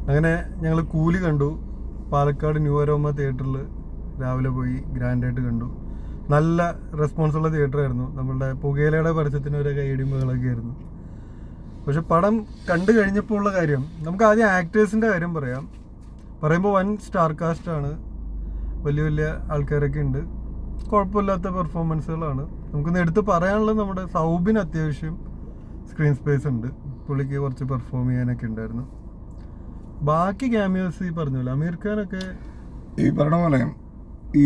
അങ്ങനെ ഞങ്ങൾ കൂലി കണ്ടു. പാലക്കാട് ന്യൂ അരോമ തിയേറ്ററിൽ രാവിലെ പോയി ഗ്രാൻഡായിട്ട് കണ്ടു. നല്ല റെസ്പോൺസുള്ള തിയേറ്ററായിരുന്നു. നമ്മളുടെ പുകയിലയുടെ പരസ്യത്തിന് ഒരു കൈയടിമകളൊക്കെ ആയിരുന്നു. പക്ഷെ പടം കണ്ടു കഴിഞ്ഞപ്പോൾ ഉള്ള കാര്യം, നമുക്ക് ആദ്യം ആക്ടേഴ്സിൻ്റെ കാര്യം പറയുമ്പോൾ വൻ സ്റ്റാർ കാസ്റ്റാണ്, വലിയ വലിയ ആൾക്കാരൊക്കെ ഉണ്ട്, കുഴപ്പമില്ലാത്ത പെർഫോമൻസുകളാണ്. നമുക്കൊന്ന് എടുത്ത് പറയാനുള്ളത് നമ്മുടെ സൗബിന് അത്യാവശ്യം സ്ക്രീൻ സ്പേസ് ഉണ്ട്, പുള്ളിക്ക് കുറച്ച് പെർഫോം ചെയ്യാനൊക്കെ ഉണ്ടായിരുന്നു. ബാക്കി ക്യാമിയോസ് ഈ പറഞ്ഞല്ലോ അമീർ ഖാനൊക്കെ ഈ പറഞ്ഞ പോലെ ഈ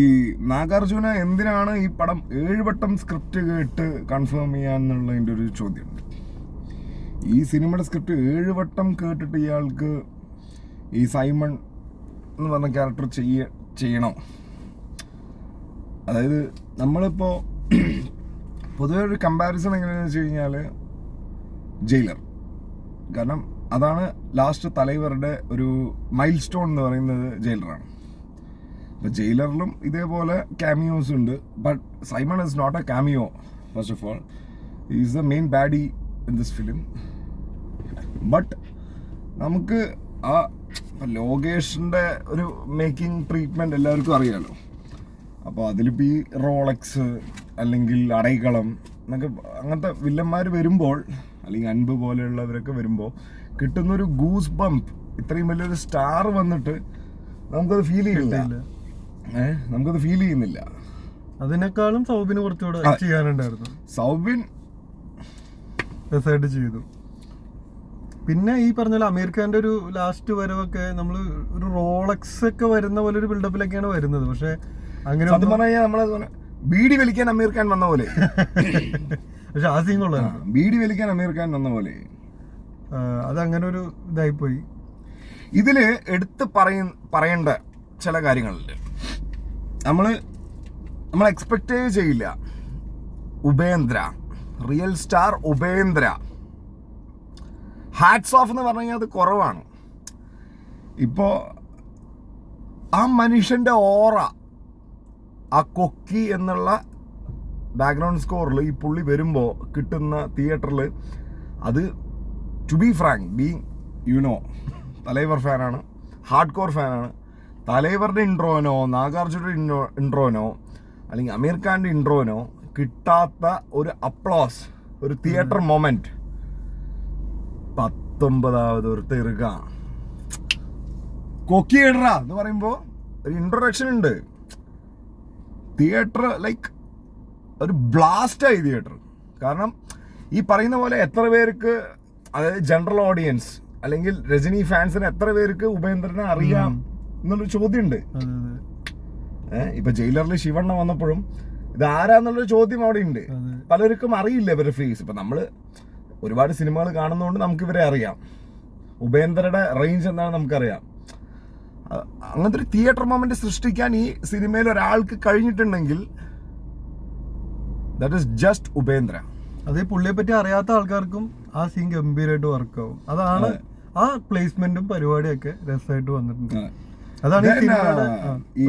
നാഗാർജുന എന്തിനാണ് ഈ പടം 7 വട്ടം സ്ക്രിപ്റ്റ് കേട്ട് കൺഫേം ചെയ്യാന്നുള്ളതിൻ്റെ ഒരു ചോദ്യമുണ്ട്. ഈ സിനിമയുടെ സ്ക്രിപ്റ്റ് 7 വട്ടം കേട്ടിട്ട് ഇയാൾക്ക് ഈ സൈമൺ എന്ന് പറഞ്ഞ ക്യാരക്ടർ ചെയ്യണോ? അതായത് നമ്മളിപ്പോൾ പൊതുവെ ഒരു കമ്പാരിസൺ എങ്ങനെയാണെന്ന് വെച്ച് കഴിഞ്ഞാൽ ജയിലർ, കാരണം അതാണ് ലാസ്റ്റ് തലൈവറുടെ ഒരു മൈൽ സ്റ്റോൺ എന്ന് പറയുന്നത് ജയിലറാണ്. അപ്പോൾ ജയിലറിലും ഇതേപോലെ ക്യാമിയോസ് ഉണ്ട്. But Simon is not a cameo. First of all is the main baddie in this film. But നമുക്ക് ആ ലോകേഷിൻ്റെ ഒരു മേക്കിംഗ് ട്രീറ്റ്മെൻറ്റ് എല്ലാവർക്കും അറിയാമല്ലോ. അപ്പോൾ അതിലിപ്പോൾ ഈ റോളക്സ് അല്ലെങ്കിൽ അടൈക്കളം എന്നൊക്കെ അങ്ങനത്തെ വില്ലന്മാർ വരുമ്പോൾ, അല്ലെങ്കിൽ അൻപ് പോലെയുള്ളവരൊക്കെ വരുമ്പോൾ കിട്ടുന്നൊരു ഗൂസ് ബംപ് ഇത്രയും വലിയൊരു സ്റ്റാർ വന്നിട്ട് നമുക്കത് ഫീൽ ചെയ്യില്ല. നമുക്കത് ഫീൽ ചെയ്യുന്നില്ല. അതിനേക്കാളും സൗബിന് കുറച്ചുകൂടെ ചെയ്യാനുണ്ടായിരുന്നു. സൗബിൻ രസമായിട്ട് ചെയ്തു. പിന്നെ ഈ പറഞ്ഞ അമീർ ഖാന്റെ ഒരു ലാസ്റ്റ് വരവൊക്കെ നമ്മൾ ഒരു റോളക്സ് ഒക്കെ വരുന്ന പോലെ ഒരു ബിൽഡപ്പിലൊക്കെയാണ് വരുന്നത്. പക്ഷെ അങ്ങനെ നമ്മളെ ബീഡി വലിക്കാൻ അമീർ ഖാൻ വന്ന പോലെ. പക്ഷെ ആ സീൻ കൊള്ളാം. ബീഡി വലിക്കാൻ അമീർ ഖാൻ വന്ന പോലെ അതങ്ങനെ ഒരു ഇതായിപ്പോയി. ഇതില് എടുത്ത് പറയേണ്ട ചില കാര്യങ്ങളുണ്ട്. നമ്മൾ എക്സ്പെക്റ്റേ ചെയ്യില്ല. Upendra, real star Upendra, hats off എന്ന് പറഞ്ഞു കഴിഞ്ഞാൽ അത് കുറവാണ്. ഇപ്പോൾ ആ മനുഷ്യൻ്റെ ഓറ, ആ കൊക്കി എന്നുള്ള ബാക്ക്ഗ്രൗണ്ട് സ്കോറിൽ ഈ പുള്ളി വരുമ്പോൾ കിട്ടുന്ന തിയേറ്ററിൽ അത്, to be frank, being Thalaivar ഫാനാണ്, ഹാർഡ് കോർ ഫാനാണ്. തലൈവറുടെ ഇൻട്രോനോ നാഗാർജുനയുടെ ഇൻട്രോനോ അല്ലെങ്കിൽ അമീർ ഖാൻ്റെ ഇൻട്രോനോ കിട്ടാത്ത ഒരു അപ്ലോസ്, ഒരു തിയേറ്റർ മൊമെന്റ് 19ാമത് ഒരു തെറുക കൊക്കി ഇടറ എന്ന് പറയുമ്പോൾ ഒരു ഇൻട്രൊഡക്ഷൻ ഉണ്ട്. തിയേറ്റർ ലൈക്ക് ഒരു ബ്ലാസ്റ്റായി തിയേറ്റർ. കാരണം ഈ പറയുന്ന പോലെ എത്ര പേർക്ക്, അതായത് ജനറൽ ഓഡിയൻസ് അല്ലെങ്കിൽ രജനി ഫാൻസിന് എത്ര പേർക്ക് ഉപേന്ദ്രനെ അറിയാം എന്നുള്ളൊരു ചോദ്യമുണ്ട്. ഇപ്പൊ ജയിലറിൽ ശിവണ്ണ വന്നപ്പോഴും ഇത് ആരാന്നുള്ളൊരു ചോദ്യം അവിടെ ഉണ്ട്. പലർക്കും അറിയില്ല ഇവരുടെ ഫേസ്. ഇപ്പൊ നമ്മള് ഒരുപാട് സിനിമകൾ കാണുന്നതുകൊണ്ട് നമുക്ക് ഇവരെ അറിയാം, ഉപേന്ദ്രയുടെ റേഞ്ച് എന്താണെന്ന് നമുക്കറിയാം. അങ്ങനത്തെ ഒരു തിയേറ്റർ മൊമെന്റ് സൃഷ്ടിക്കാൻ ഈ സിനിമയിൽ ഒരാൾക്ക് കഴിഞ്ഞിട്ടുണ്ടെങ്കിൽ ദാറ്റ് ഈസ് ജസ്റ്റ് ഉപേന്ദ്ര. അതേ പുള്ളിയെ പറ്റി അറിയാത്ത ആൾക്കാർക്കും ആ സീൻ ഗംഭീരമായിട്ട് വർക്കാവും. അതാണ് ആ പ്ലേസ്മെന്റും പരിപാടിയൊക്കെ രസമായിട്ട് വന്നിട്ടുണ്ട്. അതാണ് ഈ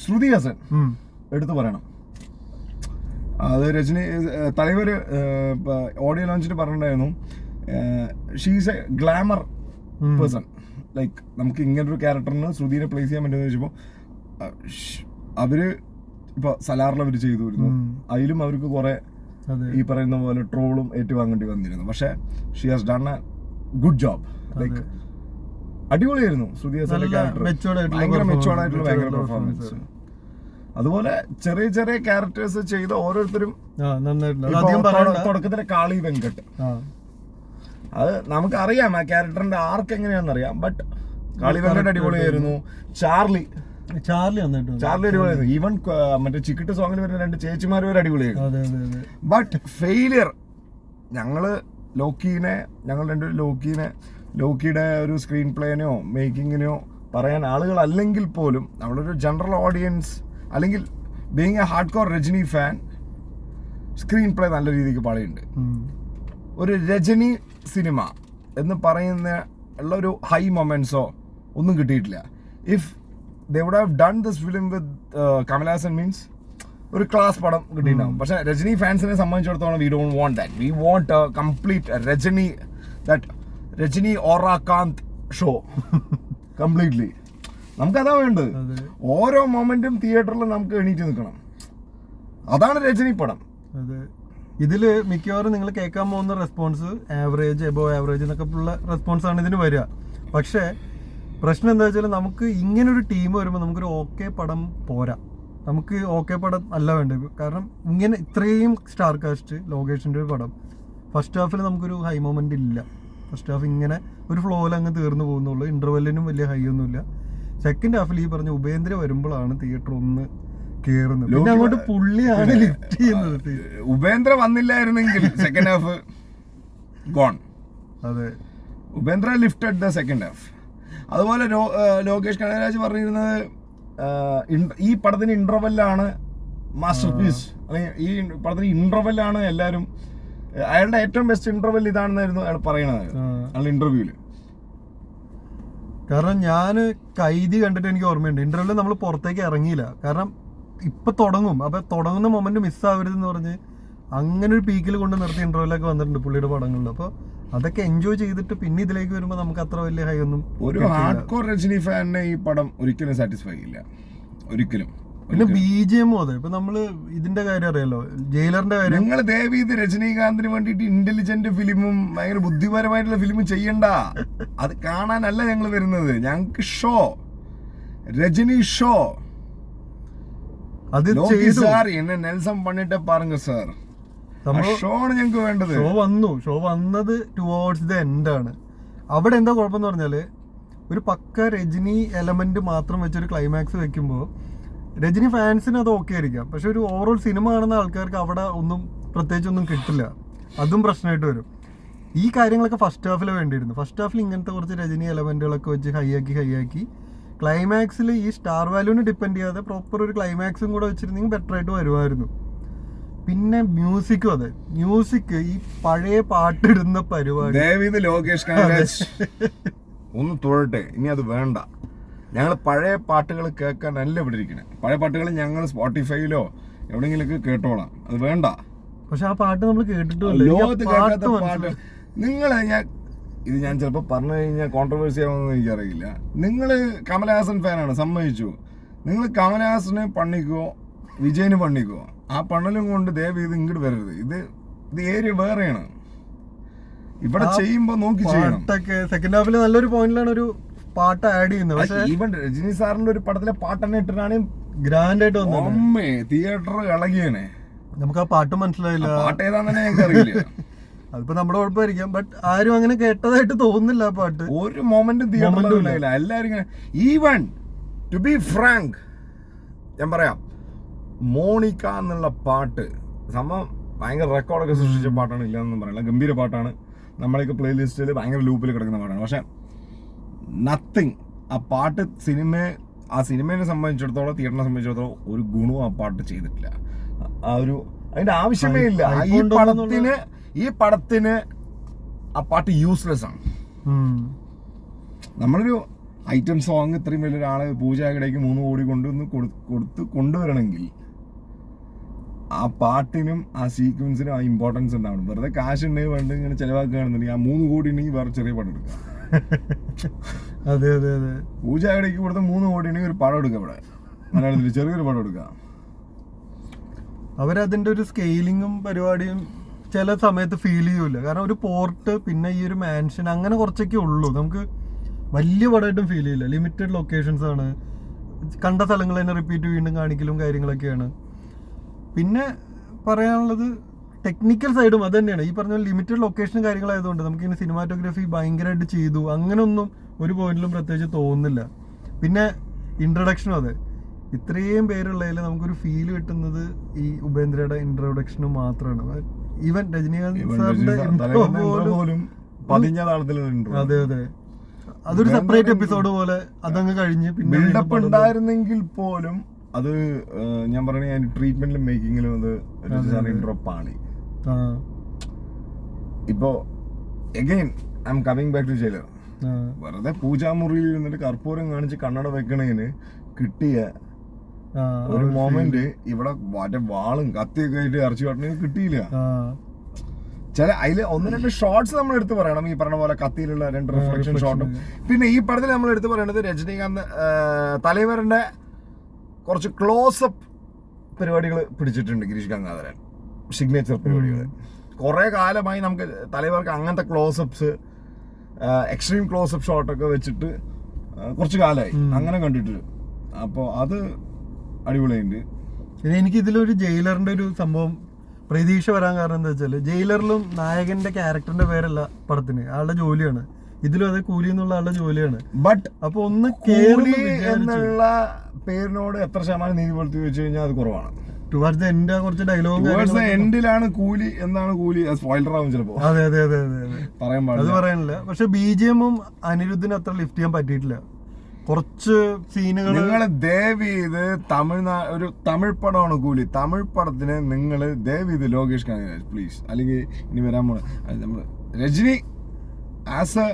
ശ്രുതി ഹസൻ എടുത്തു പറയണം. അത് രജനി തലൈവർ ഓഡിയോ ലോഞ്ചിൽ പറഞ്ഞിട്ടുണ്ടായിരുന്നു, she's A glamour person. Like നമുക്ക് ഇങ്ങനൊരു ക്യാരക്ടറിന് ശ്രുതിനെ പ്ലേസ് ചെയ്യാൻ പറ്റുമെന്ന് ചോദിച്ചപ്പോൾ അവര് ഇപ്പൊ സലാറിൽ അവർ ചെയ്തു വരുന്നു, അതിലും അവർക്ക് കുറെ ഈ പറയുന്ന പോലെ ട്രോളും ഏറ്റുവാങ്ങേണ്ടി വന്നിരുന്നു. പക്ഷെ she has done A good job. Like അടിപൊളിയായിരുന്നു ശ്രുതി ഹസന്റെ ക്യാരക്ടർ, ഭയങ്കര മെച്ചുവേർഡായിട്ടുള്ള ഭയങ്കര പെർഫോമൻസ്. അതുപോലെ ചെറിയ ചെറിയ ക്യാരക്ടേഴ്സ് ചെയ്ത ഓരോരുത്തരും, തുടക്കത്തിലെ കാളി വെങ്കട്ട്, അത് നമുക്കറിയാം ആ ക്യാരക്ടറിന്റെ ആർക്ക് എങ്ങനെയാണെന്ന് അറിയാം. ബട്ട് കാളി വെങ്കട്ട് അടിപൊളിയായിരുന്നു. ചാർലി അടിപൊളിയായിരുന്നു. ഈവൻ മറ്റേ ചിക്കിട്ട് സോങ്ങിൽ വരുന്ന 2 ചേച്ചിമാർ വരെ അടിപൊളിയായിരുന്നു. ബട്ട് ഫെയിലിയർ, ഞങ്ങൾ രണ്ടുപേരും ലോക്കിയുടെ ഒരു സ്ക്രീൻ പ്ലേനെയോ മേക്കിങ്ങിനെയോ പറയാൻ ആളുകളല്ലെങ്കിൽ പോലും നമ്മളൊരു ജനറൽ ഓഡിയൻസ് അല്ലെങ്കിൽ being a hard core Rajini fan, screenplay നല്ല രീതിക്ക് പാളിയുണ്ട്. ഒരു രജനി സിനിമ എന്ന് പറയുന്ന ഉള്ള ഒരു ഹൈ മൊമെന്റ്സോ ഒന്നും കിട്ടിയിട്ടില്ല. If they would have done this film with Kamal Haasan means ഒരു ക്ലാസ് പടം കിട്ടിയിട്ടുണ്ടാവും. പക്ഷെ രജനി ഫാൻസിനെ സംബന്ധിച്ചിടത്തോളം we don't want that. We want a complete Rajini, that Rajini ഓറാകാന്ത് ഷോ കംപ്ലീറ്റ്ലി. നമുക്കതാ വേണ്ടത്. അതെ ഓരോ മൊമെന്റും തിയേറ്ററിൽ നമുക്ക് എണീറ്റ് നിൽക്കണം. അതാണ് രജനി പടം. അതെ. ഇതില് മിക്കവാറും നിങ്ങൾ കേൾക്കാൻ പോകുന്ന റെസ്പോൺസ് ആവറേജ്, എബോ ആവറേജ് എന്നൊക്കെ ഉള്ള റെസ്പോൺസ് ആണ് ഇതിന് വരിക. പക്ഷേ പ്രശ്നം എന്താ വെച്ചാൽ നമുക്ക് ഇങ്ങനൊരു ടീം വരുമ്പോൾ നമുക്കൊരു ഓക്കെ പടം പോരാ. നമുക്ക് ഓക്കെ പടം അല്ല വേണ്ടത്. കാരണം ഇങ്ങനെ ഇത്രയും സ്റ്റാർ കാസ്റ്റ്, ലോകേഷിൻ്റെ ഒരു പടം ഫസ്റ്റ് ഹാഫിൽ നമുക്കൊരു ഹൈ മൊമെന്റ് ഇല്ല. ഫസ്റ്റ് ഹാഫ് ഇങ്ങനെ ഒരു ഫ്ലോയിൽ അങ്ങ് തീർന്നു പോകുന്നുള്ളൂ. ഇന്റർവെല്ലിനും വലിയ ഹൈ ഒന്നുമില്ല. സെക്കൻഡ് ഹാഫിൽ ഈ പറഞ്ഞ ഉപേന്ദ്ര വരുമ്പോഴാണ് തിയേറ്റർ ഒന്ന് കേറുന്നത്. പിന്നെ അങ്ങോട്ട് പുള്ളിയാണ് ലിഫ്റ്റ് ചെയ്യുന്നത്. ഉപേന്ദ്ര വന്നില്ലായിരുന്നെങ്കിൽ സെക്കൻഡ് ഹാഫ് ഗോൺ. അതെ, Upendra lifted the second half. അതുപോലെ ലോകേഷ് കനകരാജ് പറഞ്ഞിരുന്നത് ഈ പടത്തിന് ഇന്റർവെല്ലാണ് മാസ്റ്റർ പീസ്, അല്ലെങ്കിൽ ഈ പടത്തിന് ഇന്റർവെല്ലാണ് എല്ലാവരും, അയാളുടെ ഏറ്റവും ബെസ്റ്റ് ഇന്റർവെൽ ഇതാണെന്നായിരുന്നു അയാൾ പറയണത് അയാളുടെ ഇന്റർവ്യൂല്. കാരണം ഞാൻ കൈദി കണ്ടിട്ട് എനിക്ക് ഓർമ്മയുണ്ട്, ഇന്റർവ്യൂല് നമ്മൾ പുറത്തേക്ക് ഇറങ്ങിയില്ല. കാരണം ഇപ്പൊ തുടങ്ങും, അപ്പൊ തുടങ്ങുന്ന മൊമെന്റ് മിസ്സാവരുതെന്ന് പറഞ്ഞ് അങ്ങനെ ഒരു പീക്കിൽ കൊണ്ട് നിർത്തി ഇന്റർവ്യൂലൊക്കെ വന്നിട്ടുണ്ട് പുള്ളിയുടെ പടങ്ങളിൽ. അപ്പൊ അതൊക്കെ എൻജോയ് ചെയ്തിട്ട് പിന്നെ ഇതിലേക്ക് വരുമ്പോൾ നമുക്ക് അത്ര വലിയ ഹൈ ഒന്നും. ഒരു ഹാർഡ് കോർ രജനി ഫാനിനെ ഈ പടം ഒരിക്കലും സാറ്റിസ്ഫൈ ചെയ്യില്ല, ഒരിക്കലും. പിന്നെ BGM അതെ. ഇപ്പൊ നമ്മള് ഇതിന്റെ കാര്യം അറിയാലോ, ജയിലറിന്റെ കാര്യം. നിങ്ങൾ ദയവീത് രജനീകാന്തിന് വേണ്ടിയിട്ട് ഇന്റലിജന്റ് ഫിലിമും ഭയങ്കര ബുദ്ധിപരമായിട്ടുള്ള ഫിലിമും ചെയ്യണ്ട. അത് കാണാനല്ല ഞങ്ങൾ വരുന്നത്. ഞങ്ങൾക്ക് ഷോ, രജനി ഷോ. അത് സാർ എന്നെ നെൽസം പണിട്ട് പാരുங்க സാർ, ഷോ ആണ് ഞങ്ങൾക്ക് വേണ്ടത്. ഷോ വന്നത് ടുവേർഡ്സ് ദ എൻഡ് ആണ്. അവിടെ എന്താ കുഴപ്പമെന്ന് പറഞ്ഞാല് ഒരു പക്ക രജനി എലമെന്റ് മാത്രം വെച്ചൊരു ക്ലൈമാക്സ് വെക്കുമ്പോൾ രജനി ഫാൻസിന് അത് ഓക്കെ ആയിരിക്കാം. പക്ഷെ ഒരു ഓവറോൾ സിനിമ കാണുന്ന ആൾക്കാർക്ക് അവിടെ ഒന്നും പ്രത്യേകിച്ച് ഒന്നും കിട്ടില്ല. അതും പ്രശ്നമായിട്ട് വരും. ഈ കാര്യങ്ങളൊക്കെ ഫസ്റ്റ് ഹാഫിൽ വേണ്ടിയിരുന്നു. ഫസ്റ്റ് ഹാഫിൽ ഇങ്ങനത്തെ കുറച്ച് രജനി എലമെന്റുകളൊക്കെ വെച്ച് ഹൈ ആക്കി ക്ലൈമാക്സിൽ ഈ സ്റ്റാർ വാല്യൂവിന് ഡിപ്പെൻഡ് ചെയ്യാതെ പ്രോപ്പർ ഒരു ക്ലൈമാക്സും കൂടെ വെച്ചിരുന്നെങ്കിൽ ബെറ്റർ ആയിട്ട് വരുമായിരുന്നു. പിന്നെ മ്യൂസിക്കും അതെ, മ്യൂസിക് ഈ പഴയ പാട്ടിടുന്ന പരിപാടി ലോകേഷ് കനകരാജ് ഒന്ന് തൊഴട്ടെ. ഇനി അത് വേണ്ട. ഞങ്ങൾ പഴയ പാട്ടുകൾ കേൾക്കാനല്ല ഇവിടെ ഇരിക്കണേ. പഴയ പാട്ടുകൾ ഞങ്ങൾ സ്പോട്ടിഫൈയിലോ എവിടെയെങ്കിലൊക്കെ കേട്ടോളാം. അത് വേണ്ട. പക്ഷെ ആ പാട്ട് നമ്മൾ കേട്ടിട്ടില്ല. ലോകത്ത് കേൾക്കാത്ത പാട്ട് ഞാൻ ചിലപ്പോൾ പറഞ്ഞു കഴിഞ്ഞാൽ കോൺട്രവേഴ്സി ആവുമെന്ന് എനിക്കറിയില്ല. നിങ്ങൾ കമലഹാസൻ ഫാനാണ്, സമ്മതിച്ചു. നിങ്ങൾ കമലഹാസനെ പണിക്കുവോ വിജയന് പണിക്കുവോ, ആ പണ്ണലും കൊണ്ട് ദയവ് ഇങ്ങോട്ട് വരരുത്. ഇത് ഏരിയ വേറെയാണ്. ഇവിടെ ചെയ്യുമ്പോ നോക്കി ചെയ്യണം. സെക്കൻഡ് ഹാഫിൽ നല്ലൊരു പോയിന്റിലാണ് ഒരു പാട്ട് ആഡ് ചെയ്യുന്നത്. പക്ഷേ ഈവൻ രജനി സാറിന്റെ ഒരു പടത്തിലെ പാട്ട് തന്നെ ഇട്ടിട്ടാണ് ഗ്രാൻഡ് ആയിട്ട് വന്നത്. അമ്മേ തിയേറ്റർ ഇളകിയാണ്. നമുക്ക് ആ പാട്ട് മനസ്സിലായില്ല, പാട്ട് ഏതാന്ന് തന്നെ ഞങ്ങൾക്ക് അറിയില്ല. അതിപ്പോ നമ്മുടെ കുഴപ്പമായിരിക്കാം. ബട്ട് ആരും അങ്ങനെ കേട്ടതായിട്ട് തോന്നുന്നില്ല ആ പാട്ട്. ഒരു മൊമെന്റും തിയേറ്ററിൽ എല്ലാരും ഈവൻ ടു ബി ഫ്രാങ്ക് ഞാൻ പറയാം, മോണിക്ക എന്നുള്ള പാട്ട് സംഭവം ഭയങ്കര റെക്കോർഡൊക്കെ സൃഷ്ടിച്ച പാട്ടാണ്, ഇല്ലാന്നൊന്നും പറയില്ല. ഗംഭീര പാട്ടാണ്. നമ്മളൊക്കെ പ്ലേലിസ്റ്റിൽ ഭയങ്കര ലൂപ്പിൽ കിടക്കുന്ന പാട്ടാണ്. പക്ഷെ നത്തിങ്, ആ പാട്ട് ആ സിനിമയെ സംബന്ധിച്ചിടത്തോളം, തിയേറ്ററിനെ സംബന്ധിച്ചിടത്തോളം ഒരു ഗുണവും ആ പാട്ട് ചെയ്തിട്ടില്ല. അതിന്റെ ആവശ്യമേ ഇല്ല. ഈ പടത്തിന് ആ പാട്ട് യൂസ്ലെസ് ആണ്. നമ്മളൊരു ഐറ്റം സോങ് ഇത്രയും വലിയൊരാള് പൂജാകിടയ്ക്ക് 3 കോടി കൊണ്ടുവരണമെങ്കിൽ ആ പാട്ടിനും ആ സീക്വൻസിനും ആ ഇമ്പോർട്ടൻസ് ഉണ്ടാവണം. വെറുതെ കാശ് ഉണ്ടെങ്കിൽ വേണ്ട ഇങ്ങനെ ചെലവാക്കുകയാണെന്നുണ്ടെങ്കിൽ ആ 3 കോടി ഉണ്ടെങ്കിൽ വേറെ ചെറിയ പടം എടുക്കാം. അതെ അതെ അതെ. പൂജാകിടയ്ക്ക് കൊടുത്ത 3 കോടി ഉണ്ടെങ്കിൽ ഒരു പടം എടുക്കാം. ഇവിടെ മലയാളത്തിൽ ചെറിയൊരു പടം എടുക്കാം. അവരതിന്റെ ഒരു സ്കെയിലിങ്ങും പരിപാടിയും ചില സമയത്ത് ഫീൽ ചെയ്യൂല. കാരണം ഒരു പോർട്ട്, പിന്നെ ഈ ഒരു മാൻഷൻ, അങ്ങനെ കുറച്ചൊക്കെ ഉള്ളൂ. നമുക്ക് വലിയ പടമായിട്ടും ഫീൽ ചെയ്യില്ല. ലിമിറ്റഡ് ലൊക്കേഷൻസ് ആണ്, കണ്ട സ്ഥലങ്ങൾ തന്നെ റിപ്പീറ്റ് വീണ്ടും കാണിക്കലും കാര്യങ്ങളൊക്കെയാണ്. പിന്നെ പറയാനുള്ളത് ടെക്നിക്കൽ സൈഡും അത് തന്നെയാണ്. ഈ പറഞ്ഞ ലിമിറ്റഡ് ലൊക്കേഷനും കാര്യങ്ങളായതുകൊണ്ട് നമുക്ക് ഇങ്ങനെ സിനിമാറ്റോഗ്രാഫി ഭയങ്കരമായിട്ട് ചെയ്തു അങ്ങനെയൊന്നും ഒരു പോയിന്റിലും പ്രത്യേകിച്ച് തോന്നുന്നില്ല. പിന്നെ ഇൻട്രൊഡക്ഷനും അതെ, ഇത്രയും പേരുള്ളതിൽ നമുക്കൊരു ഫീൽ കിട്ടുന്നത് ഈ ഉപേന്ദ്രയുടെ ഇൻട്രൊഡക്ഷനും മാത്രമാണ്. ഈവൻ രജനീകാന്ത് സാറിന്റെ പോലും പതിഞ്ഞ താളത്തിലുള്ള അതെ അതെ, അതൊരു സെപ്പറേറ്റ് എപ്പിസോഡ് പോലെ അതങ്ങ് കഴിഞ്ഞ് പിന്നെ ബിൽഡപ്പ് ഉണ്ടായിരുന്നെങ്കിൽ പോലും അത് ഞാൻ പറഞ്ഞ ട്രീറ്റ്മെന്റിലും മേക്കിങ്ങിലും അത് ഇൻട്രോപ്പാണ്. ഇപ്പോ again I'm coming back to Jailer. വെറുതെ പൂജാമുറിയിൽ ഇരുന്നിട്ട് കർപ്പൂരം കാണിച്ച് കണ്ണട വെക്കണേന് കിട്ടിയ ഒരു മൊമെന്റ് ഇവിടെ മറ്റേ വാളും കത്തിയൊക്കെ ആയിട്ട് ഇറച്ചി കാട്ടണേന് കിട്ടിയില്ല. ചില അതിൽ 1-2 ഷോട്ട്സ് നമ്മൾ എടുത്ത് പറയണം. ഈ പറഞ്ഞ പോലെ കത്തിയിലുള്ള 2 റിഫ്ലക്ഷൻ ഷോട്ടും. പിന്നെ ഈ പടത്തിൽ നമ്മൾ എടുത്ത് പറയേണ്ടത് രജനീകാന്ത് തലൈവറിന്റെ കുറച്ച് ക്ലോസപ്പ് പരിപാടികൾ പിടിച്ചിട്ടുണ്ട് ഗിരീഷ് ഗംഗാധരൻ. സിഗ്നേച്ചർ പരിപാടികൾ കുറെ കാലമായി നമുക്ക് തലൈവർക്ക് അങ്ങനത്തെ ക്ലോസപ്സ്, എക്സ്ട്രീം ക്ലോസപ്പ് ഷോട്ടൊക്കെ വെച്ചിട്ട് കുറച്ച് കാലമായി അങ്ങനെ കണ്ടിട്ട്. അപ്പോൾ അത് അടിപൊളിയുണ്ട്. പിന്നെ എനിക്ക് ഇതിലൊരു ജയിലറിന്റെ ഒരു സംഭവം പ്രതീക്ഷ വരാൻ കാരണം എന്താ വെച്ചാല്, ജയിലറിലും നായകന്റെ ക്യാരക്ടറിന്റെ പേരല്ല പടത്തിന്, ആളുടെ ജോലിയാണ്. ഇതിലും അതേ കൂലി എന്നുള്ള ആളുടെ ജോലിയാണ്. ബട്ട് അപ്പൊ ഒന്ന് കൂലി എന്നുള്ള പേരിനോട് എത്ര ശതമാനം നീതി പുലർത്തി വെച്ച് കഴിഞ്ഞാൽ അത് കുറവാണ്. ടുവാർഡ്സ് ദ എൻഡ് കുറച്ച് ഡയലോഗ് എൻഡിലാണ് കൂലി എന്താണ് കൂലി സ്പോയിലർ ആവും ചിലപ്പോ. അതെ അതെ അതെ അതെ അതെ പറയാൻ അത് പറയാനില്ല. പക്ഷെ BGMഉം അനിരുദ്ധിന് അത്ര ലിഫ്റ്റ് ചെയ്യാൻ പറ്റിയിട്ടില്ല. കുറച്ച് സീനുകൾ നിങ്ങൾ ദയവ് ചെയ്ത് ഒരു തമിഴ് പടമാണ് കൂലി. തമിഴ് പടത്തിന് നിങ്ങൾ ദയവ് ചെയ്ത് ലോകേഷ് കനകരാജ് പ്ലീസ്, അല്ലെങ്കിൽ ഇനി വരാൻ പോണ നമ്മൾ Rajini as a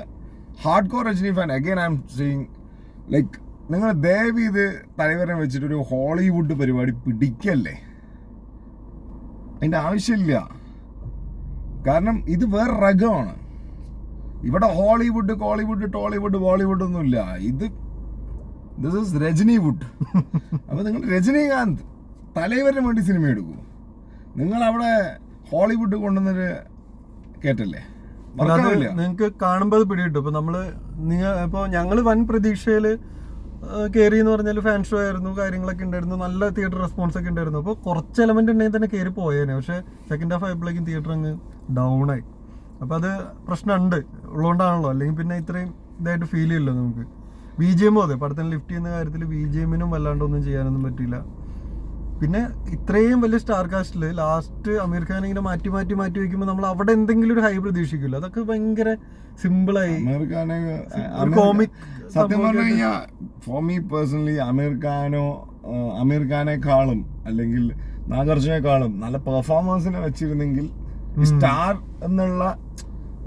hard core Rajini fan again I'm seeing like നിങ്ങൾ ദയവ് ചെയ്ത് തലവരെ വെച്ചിട്ട് ഒരു ഹോളിവുഡ് പരിപാടി പിടിക്കല്ലേ. അതിന്റെ ആവശ്യമില്ല. കാരണം ഇത് വേറെ രകമാണ്. ഇവിടെ ഹോളിവുഡ് കോളിവുഡ് ടോളിവുഡ് ബോളിവുഡ് ഒന്നുമില്ല. This is Rajiniwood. അപ്പൊ നിങ്ങൾ രജനീകാന്ത് തലൈവരിന് വേണ്ടി സിനിമ എടുക്കൂ. നിങ്ങൾ അവിടെ ഹോളിവുഡ് കൊണ്ടുവന്നൊരു കേട്ടല്ലേ. നിങ്ങൾക്ക് കാണുമ്പോൾ അത് പിടികിട്ടും. ഇപ്പൊ ഞങ്ങള് വൻ പ്രതീക്ഷയില് കയറി എന്ന് പറഞ്ഞാൽ ഫാൻ ഷോ ആയിരുന്നു, കാര്യങ്ങളൊക്കെ ഉണ്ടായിരുന്നു, നല്ല തിയേറ്റർ റെസ്പോൺസ് ഒക്കെ ഉണ്ടായിരുന്നു. അപ്പോൾ കുറച്ച് എലമെന്റ് ഉണ്ടെങ്കിൽ തന്നെ കയറി പോയേനെ. പക്ഷെ സെക്കൻഡ് ഹാഫ് ആയപ്പോഴേക്കും തിയേറ്റർ അങ്ങ് ഡൗൺ ആയി. അപ്പൊ അത് പ്രശ്നമുണ്ട് ഉള്ളതുകൊണ്ടാണല്ലോ, അല്ലെങ്കിൽ പിന്നെ ഇത്രയും ഇതായിട്ട് ഫീൽ ചെയ്യില്ല നമുക്ക്. BGMഉം അതെ, പടത്തിന് ലിഫ്റ്റ് ചെയ്യുന്ന കാര്യത്തിൽ BGMനും വല്ലാണ്ടൊന്നും ചെയ്യാനൊന്നും പറ്റില്ല. പിന്നെ ഇത്രയും വലിയ സ്റ്റാർ കാസ്റ്റില് ലാസ്റ്റ് അമീർ ഖാൻ ഇങ്ങനെ മാറ്റി മാറ്റി മാറ്റി വെക്കുമ്പോൾ നമ്മൾ അവിടെ എന്തെങ്കിലും ഒരു ഹൈ പ്രതീക്ഷിക്കില്ല. അതൊക്കെ ഭയങ്കര സിമ്പിളായി കോമിക്. സത്യം പറഞ്ഞു കഴിഞ്ഞാൽ ഫോർ മീ പേഴ്സണലി അമീർ ഖാനേക്കാളും അല്ലെങ്കിൽ നാഗാർജുനേക്കാളും നല്ല പെർഫോമൻസിനെ വെച്ചിരുന്നെങ്കിൽ സ്റ്റാർ എന്നുള്ള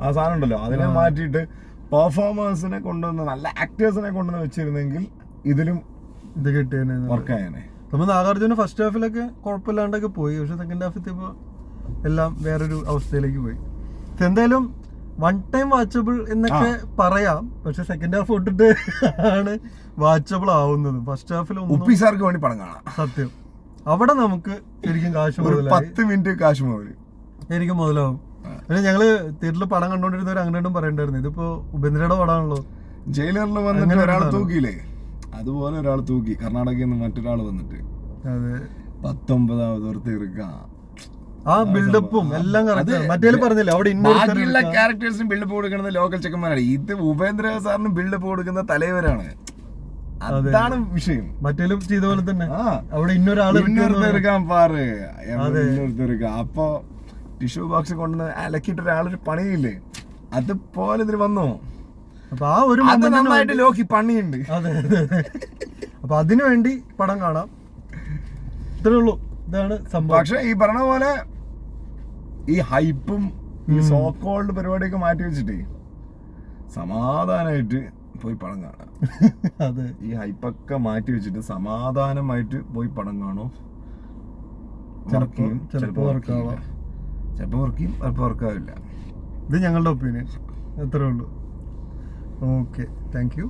ആ സാധനം ഉണ്ടല്ലോ അതിനെ മാറ്റിയിട്ട് പെർഫോമൻസിനെ കൊണ്ടുവന്ന് നല്ല ആക്ടേഴ്സിനെ കൊണ്ടുവന്ന് വെച്ചിരുന്നെങ്കിൽ ഇതിലും ഇത് കിട്ടിയേനെ, വർക്കായേനെ. നമ്മൾ നാഗാർജുന ഫസ്റ്റ് ഹാഫിലൊക്കെ കുഴപ്പമില്ലാണ്ടൊക്കെ പോയി. പക്ഷെ സെക്കൻഡ് ഹാഫിൽ എല്ലാം വേറൊരു അവസ്ഥയിലേക്ക് പോയി. എന്തായാലും വൺ ടൈം വാച്ചബിൾ എന്നൊക്കെ പറയാം. പക്ഷെ സെക്കൻഡ് ഹാഫ് തൊട്ടിട്ട് ആണ് വാച്ചബിൾ ആവുന്നത്. ഫസ്റ്റ് ഹാഫിൽ ഉപ്പിസാർക്ക് വേണ്ടി പടം കാണാം. സത്യം അവിടെ നമുക്ക് ശരിക്കും കാശ് മുതലായി. 10 മിനിറ്റ് കാശ് മുതൽ ശരിക്കും മുതലാവും. പിന്നെ ഞങ്ങള് തിയേറ്ററിൽ പടം കണ്ടോണ്ടിരുന്നവർ അങ്ങനെയും പറയണ്ടായിരുന്നു, ഇതിപ്പോ ഉപേന്ദ്രയുടെ പടമാണല്ലോ. ജയിലറിൽ വന്നിട്ട് ഒരാൾ തൂക്കിയില്ലേ, അതുപോലെ ഒരാൾ തൂക്കി കർണാടകയിൽ നിന്ന് മറ്റൊരാൾ വന്നിട്ട്. അതെ, 19th ആ ബിൽഡപ്പും എല്ലാം മറ്റേ പറഞ്ഞില്ല അവിടെ ബാക്കിയുള്ള ക്യാരക്ടേഴ്സിനും ബിൽഡപ്പ് കൊടുക്കുന്നത് ലോക്കൽ ചെക്കന്മാരാണ്. ഇത് ഉപേന്ദ്ര സാറിന് ബിൽഡപ്പ് കൊടുക്കുന്ന തലവരാണ്. അതാണ് വിഷയം. മറ്റേലും ചെയ്ത പോലെ തന്നെ അവിടെ ഇന്നൊരുക്കാൻ പാറ് അപ്പൊ ടിഷ്യൂ ബോക്സ് കൊണ്ടുവന്ന് അലക്കിയിട്ട് ഒരാളൊരു പണിയില്ലേ, അതുപോലെ ഇതിൽ വന്നു. അപ്പൊ ആ ഒരു നന്നായിട്ട് ലോക്കി പണിയുണ്ട്. അതെ, അപ്പൊ അതിനു വേണ്ടി പടം കാണാം, ഇത്രേ ഉള്ളൂ. ഇതാണ് സംഭവം. പക്ഷെ ഈ പറഞ്ഞ പോലെ ഈ ഹൈപ്പും ഈ സോക്കോൾഡ് പരിപാടിയൊക്കെ മാറ്റി വെച്ചിട്ടേ സമാധാനമായിട്ട് പോയി പടം കാണാം. അതെ, ഈ ഹൈപ്പൊക്കെ മാറ്റി വെച്ചിട്ട് സമാധാനമായിട്ട് പോയി പടം കാണും. ചിലപ്പോ വർക്കാവില്ല, ചിലപ്പോ വർക്കും ചിലപ്പോ വർക്കാവില്ല. ഇത് ഞങ്ങളുടെ ഒപ്പീനിയൻ, അത്രേ ഉള്ളൂ. Okay, thank you.